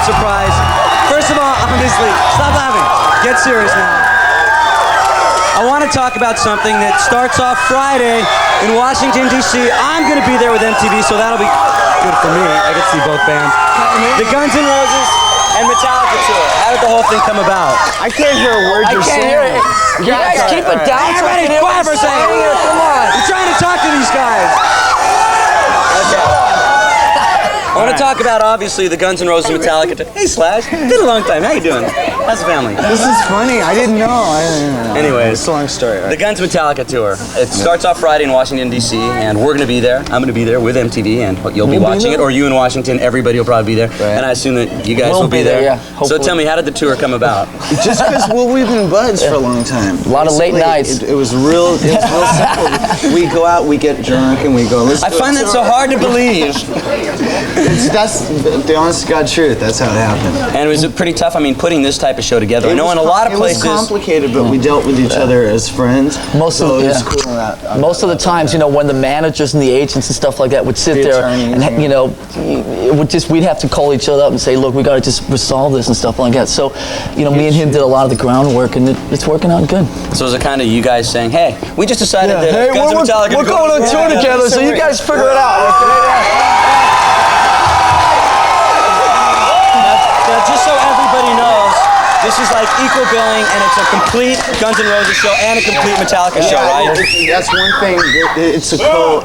good surprise. First of all, obviously, stop laughing. Get serious now. I want to talk about something that starts off Friday in Washington, D.C. I'm going to be there with MTV, so that'll be good for me. I get to see both bands. The Guns N' Roses and Metallica tour. How did the whole thing come about? I can't hear a word you're saying. I can't hear it. You guys keep it down. Everybody, quiet for a second. Come on. I'm trying to talk to these guys. I want to talk about, obviously, the Guns N' Roses and Metallica. Hey, Slash. It's been a long time. How you doing? How's the family? This is funny. I didn't know. Anyways, it's a long story. The Guns Metallica tour. It starts off Friday in Washington, D.C., and we're going to be there. I'm going to be there with MTV, and you'll be watching it, or you in Washington. Everybody will probably be there. Right. And I assume that you guys will be there. Yeah, so tell me, how did the tour come about? Just because, we've been buds for a long time. A lot of late nights. It was real simple. We go out, we get drunk, and we go, let's I find that so hard to believe. That's the honest to God truth. That's how it happened. And was it pretty tough? I mean, putting this type of show together. I know in a lot of places. It was complicated, but we dealt with each other as friends. Most of the times, you know, when the managers and the agents and stuff like that would sit there, and you know, it would we'd have to call each other up and say, look, we got to just resolve this and stuff like that. So, you know, me and him did a lot of the groundwork, and it's working out good. So is it kind of you guys saying, hey, we just decided that hey, Guns N' Metallica we're going on tour together, so you guys figure it out. Just so everybody knows, this is like equal billing, and it's a complete Guns N' Roses show and a complete Metallica show, right? That's one thing.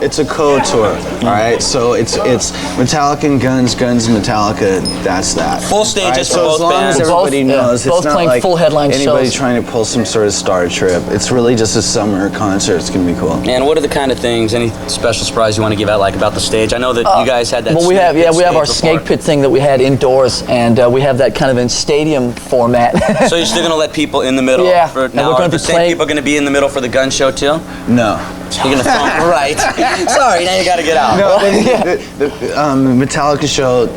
It's a co-tour, all right? So it's Metallica and Guns and Metallica. That's that. Full stages for both bands. So as long as everybody knows, both it's not playing like full headline anybody shows. trying to pull some sort of star trip. It's really just a summer concert. It's gonna be cool. And what are the kind of things, any special surprise you want to give out, like about the stage? I know that you guys had that. Well, we have our snake pit thing that we had indoors, and we have that kind of in stadium format. So you're still going to let people in the middle? Yeah. For, now, are the same people going to be in the middle for the gun show too? No. You're going to film right. Sorry, now you got to get out. No, the Metallica show,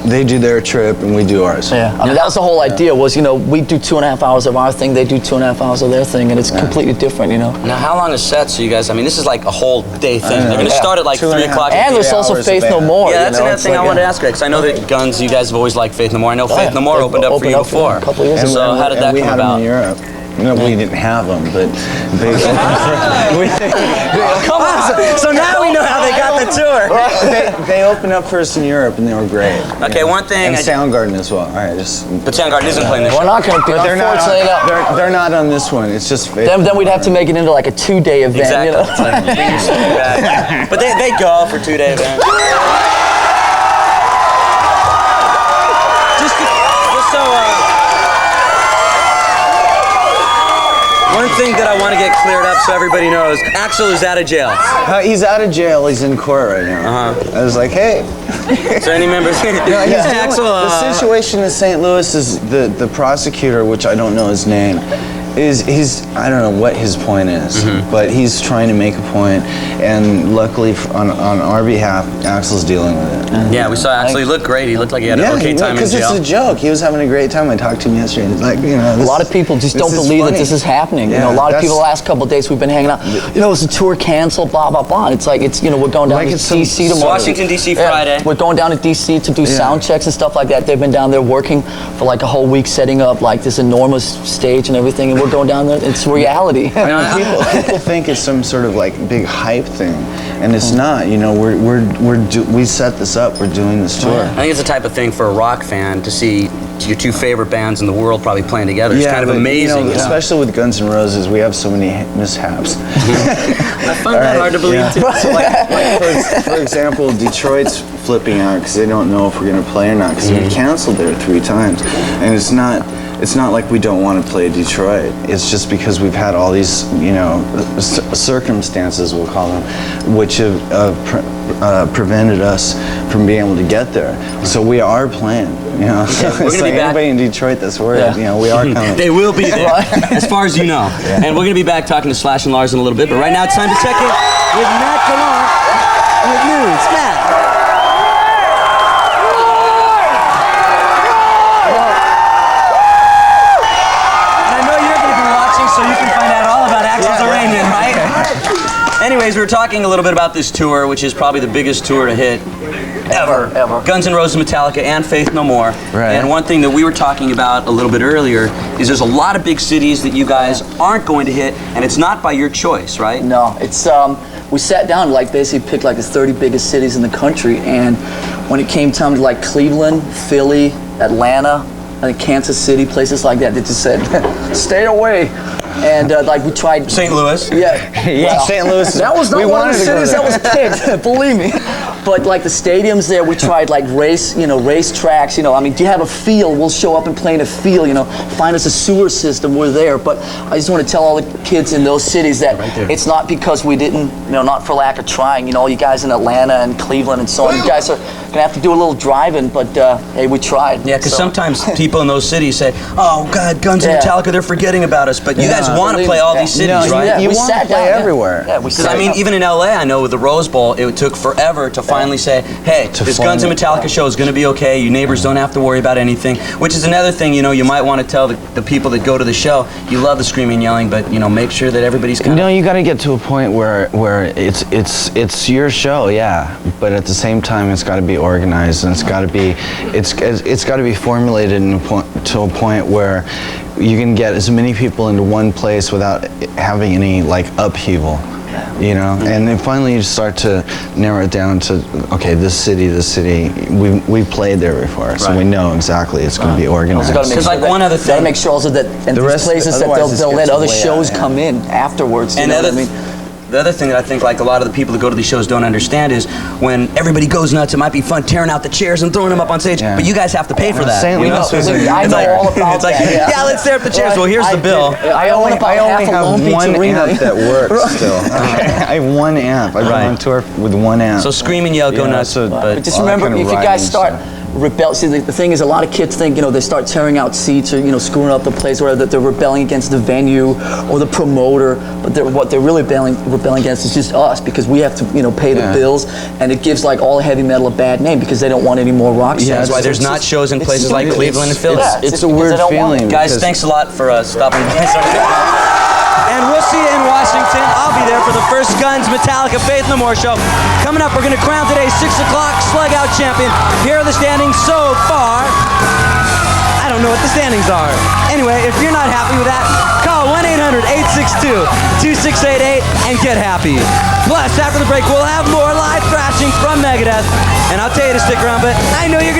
they do their trip and we do ours. Yeah, I mean, that was the whole idea was, you know, we do 2.5 hours of our thing, they do 2.5 hours of their thing, and it's completely different, you know. Now, how long is set? So you guys, I mean, this is like a whole day thing. They're going to start at like 3 o'clock. And there's also Faith No More. Yeah, that's another thing I wanted to ask you, because I know that Guns, you guys have always liked Faith No More. I know Faith No More opened up for you before. A couple years ago. So how did that come about? We had them in Europe. No, we didn't have them, but come on. So now we know how they got the tour. They opened up for us in Europe, and they were great. Okay, one thing. And Soundgarden as well. All right, just. But Soundgarden isn't playing this show. We're not going to be. Unfortunately, they're not on this one. It's just. Then we'd have to make it into like a 2-day event. Exactly. You know? But they go for 2-day events. Just so. One thing that I want to get cleared up so everybody knows, Axl is out of jail. He's out of jail. He's in court right now. I was like, hey. So any members? Axl. The situation in St. Louis is the prosecutor, which I don't know his name, he's I don't know what his point is, but he's trying to make a point, and luckily on our behalf, Axl's dealing with it. Yeah, we saw Axl. He looked great. He looked like he had an okay time in jail. Because it's a joke. He was having a great time. I talked to him yesterday. And like, you know, a lot of people just don't believe that this is happening. Yeah, you know, a lot of people the last couple of days we've been hanging out. You know, is the tour canceled? Blah blah blah. It's like we're going down to DC tomorrow. Washington DC Friday. We're going down to DC to do sound checks and stuff like that. They've been down there working for like a whole week, setting up like this enormous stage and everything, and we're going down there. It's reality. People think it's some sort of like big hype thing, and it's not. You know, we set this up. We're doing this tour. I think it's the type of thing for a rock fan to see your two favorite bands in the world probably playing together. It's kind of amazing. You know, especially with Guns N' Roses, we have so many mishaps. I find that hard to believe too. So like for example, Detroit's flipping out because they don't know if we're going to play or not because we canceled there 3 times, and it's not like we don't want to play Detroit. It's just because we've had all these, you know, circumstances, we'll call them, which have prevented us from being able to get there. So we are playing, you know. We're it's like anybody in Detroit that's worried, you know, we are coming. They will be there, as far as you know. And we're going to be back talking to Slash and Lars in a little bit, but right now it's time to check in with Matt Gallant with news. Matt. Anyways, we were talking a little bit about this tour, which is probably the biggest tour to hit ever. Guns N' Roses, Metallica, and Faith No More. Right. And one thing that we were talking about a little bit earlier is there's a lot of big cities that you guys aren't going to hit, and it's not by your choice, right? No, it's we sat down like basically picked like the 30 biggest cities in the country, and when it came time to like Cleveland, Philly, Atlanta, I think Kansas City, places like that, they just said, stay away. And like we tried St. Louis. Yeah, well, St. Louis. that was not one of the cities that was picked, believe me. But like the stadiums there, we tried like race tracks. You know, I mean, do you have a field? We'll show up and play in a field. You know, find us a sewer system. We're there. But I just want to tell all the kids in those cities that it's not because we didn't, you know, not for lack of trying. You know, all you guys in Atlanta and Cleveland and so on, you guys are gonna have to do a little driving. But hey, we tried. Yeah, because sometimes people in those cities say, "Oh God, Guns and Metallica, they're forgetting about us." But you guys want to play all these cities, right? Yeah, You we want to sat play down, everywhere. Yeah, we sat I mean, down. even in LA, I know with the Rose Bowl, it took forever to finally say, hey, this Guns N' Metallica show is going to be okay. You neighbors don't have to worry about anything, which is another thing, you know, you might want to tell the people that go to the show, you love the screaming and yelling, but, you know, make sure that everybody's kind No, you got to get to a point where it's your show, yeah, but at the same time, it's got to be organized, and it's got to be formulated to a point where you can get as many people into one place without having any like upheaval, you know. And then finally you start to narrow it down to, okay, this city, we played there before, so we know exactly it's going to be organized. Because like one other thing, Gotta make sure also that and The these rest- places that otherwise they'll it let gets other way out, shows yeah. come in afterwards. You and know what I mean? the other thing that I think like a lot of the people that go to these shows don't understand is when everybody goes nuts, it might be fun tearing out the chairs and throwing them up on stage, but you guys have to pay for that. St. You know? Louis is I know all about It's like, that. yeah, let's tear up the chairs. Well, here's the bill. I only have one amp that works still. I have one amp. I've been on tour with one amp. So scream and yell, go nuts. But just remember, if you guys start rebel, see the thing is, a lot of kids think, you know, they start tearing out seats or, you know, screwing up the place, or that they're rebelling against the venue or the promoter, but what they're really rebelling against is just us, because we have to, you know, pay the bills, and it gives like all heavy metal a bad name because they don't want any more rock stars. Yeah, that's why there's not shows in places like Cleveland and Philly. It's a weird feeling. Guys, thanks a lot for stopping by. And we'll see you in Washington. I'll be there for the first Guns Metallica Faith No More show. Coming up, we're going to crown today's 6 o'clock Slug Out champion. Here are the standings so far. I don't know what the standings are. Anyway, if you're not happy with that, call 1-800-862-2688 and get happy. Plus, after the break, we'll have more live thrashing from Megadeth. And I'll tell you to stick around, but I know you're going to